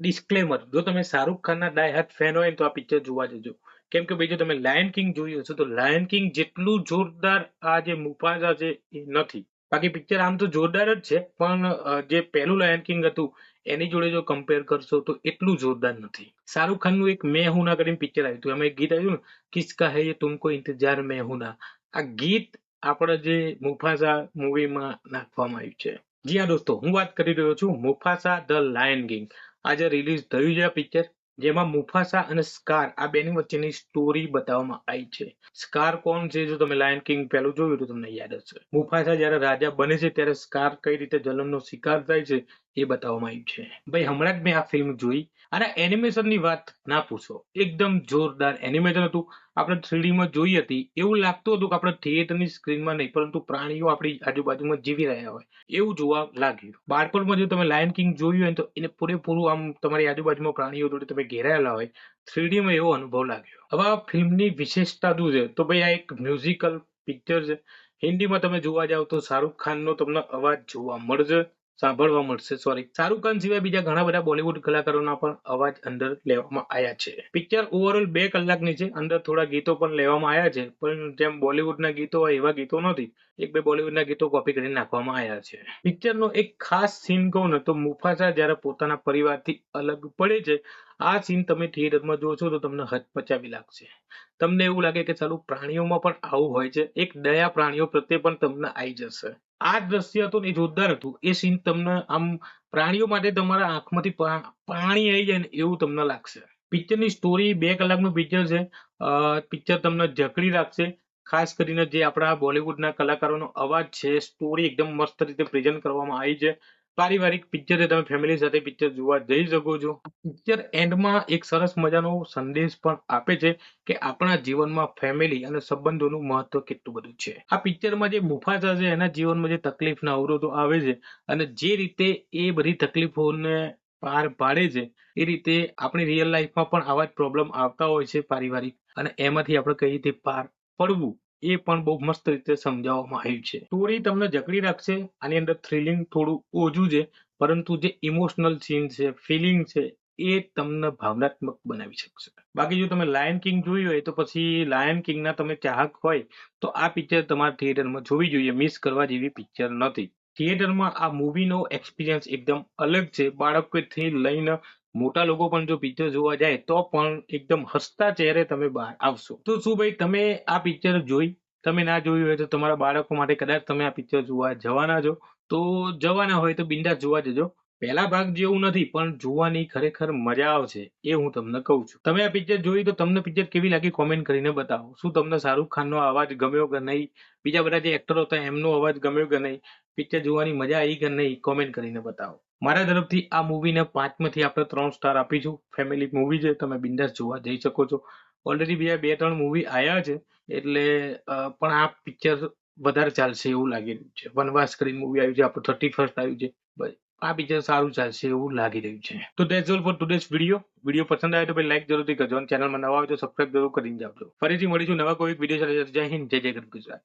Disclaimer, જો તમે શાહરુખ ખાનના ડાય હાર્ડ ફેન હોય ને તો આ પિક્ચર જોવા જજો. કેમ કે ભાઈ જો તમે લાયન કિંગ જોયું હશે તો લાયન કિંગ જેટલું જોરદાર આ જે મુફાસા છે એ નથી. બાકી પિક્ચર આમ તો જોરદાર જ છે પણ જે પહેલું લાયન કિંગ હતું એની જોડે જો કમ્પેર કરશો તો એટલું જોરદાર નથી. શાહરુખ ખાનનું એક મેં હું ના કરીને પિક્ચર આવ્યું હતું, એમાં એક ગીત આવ્યું ને, કિસકા હૈ યે તુમકો ઇંતજાર મેં હું ના. આ ગીત આપણા જે મુફાસા મૂવીમાં નાખવામાં આવ્યું છે. જી હા દોસ્તો, હું વાત કરી રહ્યો છું મુફાસા ધ લાયન કિંગ. આજે રિલીઝ થયું છે આ પિક્ચર, જેમાં મુફાસા અને સ્કાર આ બેની વચ્ચેની સ્ટોરી બતાવવામાં આવી છે. સ્કાર કોણ છે? જો તમે લાયન કિંગ પહેલું જોયું તો તમને યાદ હશે. મુફાસા જ્યારે રાજા બને છે ત્યારે સ્કાર કઈ રીતે જલનનો શિકાર થાય છે એ બતાવવામાં આવ્યું છે. ભાઈ હમણાં જ મેં આ ફિલ્મ જોઈ અને એનિમેશનની વાત ના પૂછો, એકદમ જોરદાર એનિમેશન હતું. આપણે 3D માં જોઈ હતી એવું લાગતું હતું કે આપણે થિયેટરની સ્ક્રીનમાં નહીં પરંતુ પ્રાણીઓ આપણી આજુબાજુમાં જીવી રહ્યા હોય એવું જોવા લાગ્યું. બાળપણમાં જો તમે લાયન કિંગ જોયું હોય તો એને પૂરેપૂરું આમ તમારી આજુબાજુમાં પ્રાણીઓ જોડે તમે ઘેરાયેલા હોય, 3D માં એવો અનુભવ લાગ્યો. હવે આ ફિલ્મની વિશેષતા શું છે તો ભાઈ આ એક મ્યુઝિકલ પિક્ચર છે. હિન્દીમાં તમે જોવા જાવ તો શાહરુખ ખાનનો તમને અવાજ જોવા મળશે, સાંભળવા મળશે. સોરી, શાહરુખ ખાન સિવાય બીજા ઘણા બધા બોલિવૂડ કલાકારોના પણ અવાજ અંદર લેવામાં આવ્યા છે. પિક્ચર ઓવરઓલ 2 કલાકની છે. અંદર થોડા ગીતો પણ લેવામાં આવ્યા છે પણ જેમ બોલિવૂડના ગીતો હોય એવા ગીતો નથી. એક બે બોલિવૂડના ગીતો કોપી કરીને નાખવામાં આવ્યા છે. પિક્ચરનો એક ખાસ સીન કહું ને તો મુફાસા જ્યારે પોતાના પરિવારથી અલગ પડે છે, આ સીન તમે થિયેટરમાં જોશો તો તમને હચમચાવી લાગશે. તમને એવું લાગે કે ચાલુ પ્રાણીઓમાં પણ આવું હોય છે, એક દયા પ્રાણીઓ પ્રત્યે પણ તમને આવી જશે. આ દ્રશ્ય હતું ને એ જોરદાર હતું. એ સીન તમને આમ પ્રાણીઓ માટે તમારા આંખમાંથી પાણી આવી જાય ને એવું તમને લાગશે. પિક્ચરની સ્ટોરી 2 કલાકનું પિક્ચર છે. પિક્ચર તમને જકડી રાખશે. ખાસ કરીને જે આપણા બોલિવૂડના કલાકારોનો અવાજ છે, સ્ટોરી એકદમ મસ્ત રીતે પ્રેઝન્ટ કરવામાં આવી છે. પારિવારિક પિક્ચર છે, તમે ફેમિલી સાથે પિક્ચર જોવા જઈ શકો છો. પિક્ચર એન્ડમાં એક સરસ મજાનો સંદેશ પણ આપે છે કે આપણા જીવનમાં ફેમિલી અને સંબંધોનું મહત્વ કેટલું બધું છે. આ પિક્ચરમાં જે મુફાસા છે એના જીવનમાં જે તકલીફના અવરોધો આવે છે અને જે રીતે એ બધી તકલીફોને પાર પાડે છે એ રીતે આપણી રિયલ લાઈફમાં પણ આવા જ પ્રોબ્લેમ આવતા હોય છે પારિવારિક, અને એમાંથી આપણે કઈ રીતે પાર પડવું એ પણ બહુ મસ્ત રીતે સમજાવવામાં આવ્યું છે. સ્ટોરી તમને જકડી રાખશે. આની અંદર થ્રિલિંગ થોડું ઓછું છે પરંતુ જે ઇમોશનલ સીન છે, ફિલિંગ છે એ તમને ભાવનાત્મક બનાવી શકશે. બાકી જો તમે લાયન કિંગ જોયું હોય તો પછી લાયન કિંગના તમે ચાહક હોય તો આ પિક્ચર તમારે થિયેટરમાં જોવી જોઈએ. મિસ કરવા જેવી પિક્ચર નથી. થિયેટરમાં આ મૂવીનો એક્સપિરિયન્સ એકદમ અલગ છે. બાળકોથી લઈને મોટા લોકો પણ જો પિક્ચર જોવા જાય તો પણ એકદમ હસતા ચહેરે તમે બહાર આવશો. તો શું ભાઈ તમે આ પિક્ચર જોઈ? તમે ના જોયું હોય તો તમારા બાળકો માટે કદાચ તમે આ પિક્ચર જોવા જવાના છો તો જવાના હોય તો બિંદાસ જોવા જજો. પહેલા ભાગ જેવું નથી પણ જોવાની ખરેખર મજા આવશે એ હું તમને કહું છું. તમે આ પિક્ચર જોઈ તો તમને પિક્ચર કેવી લાગી કોમેન્ટ કરીને બતાવો. શું તમને શાહરુખ ખાનનો અવાજ ગમ્યો કે નહીં? બીજા બધા જે એક્ટરો હતા એમનો અવાજ ગમ્યો કે નહીં? પિક્ચર જોવાની મજા આવી કે નહીં? કોમેન્ટ કરીને બતાવો. મારા તરફથી આ મૂવીને 5 માંથી આપણે 3 સ્ટાર આપીશું. ફેમિલી મૂવી છે, તમે બિંદાસ જોવા જઈ શકો છો. ઓલરેડી બીજા 2-3 મૂવી આયા છે એટલે પણ આ પિક્ચર વધારે ચાલશે એવું લાગી રહ્યું છે. વનવાસ કરીને મૂવી આવ્યું છે, આપણું 31st આવ્યું છે. બસ આ પિક્ચર સારું ચાલશે એવું લાગી રહ્યું છે. તો that's all four today's video. Video પસંદ આવે તો ભાઈ લાઈક જરૂરથી કરજો અને ચેનલમાં નવા હોય તો સબસ્ક્રાઇબ જરૂર કરીને જાવજો. ફરીથી મળીશું નવા કોઈ વિડીયો સાથે. જય હિન્દ, જય જય ગરવી ગુજરાત.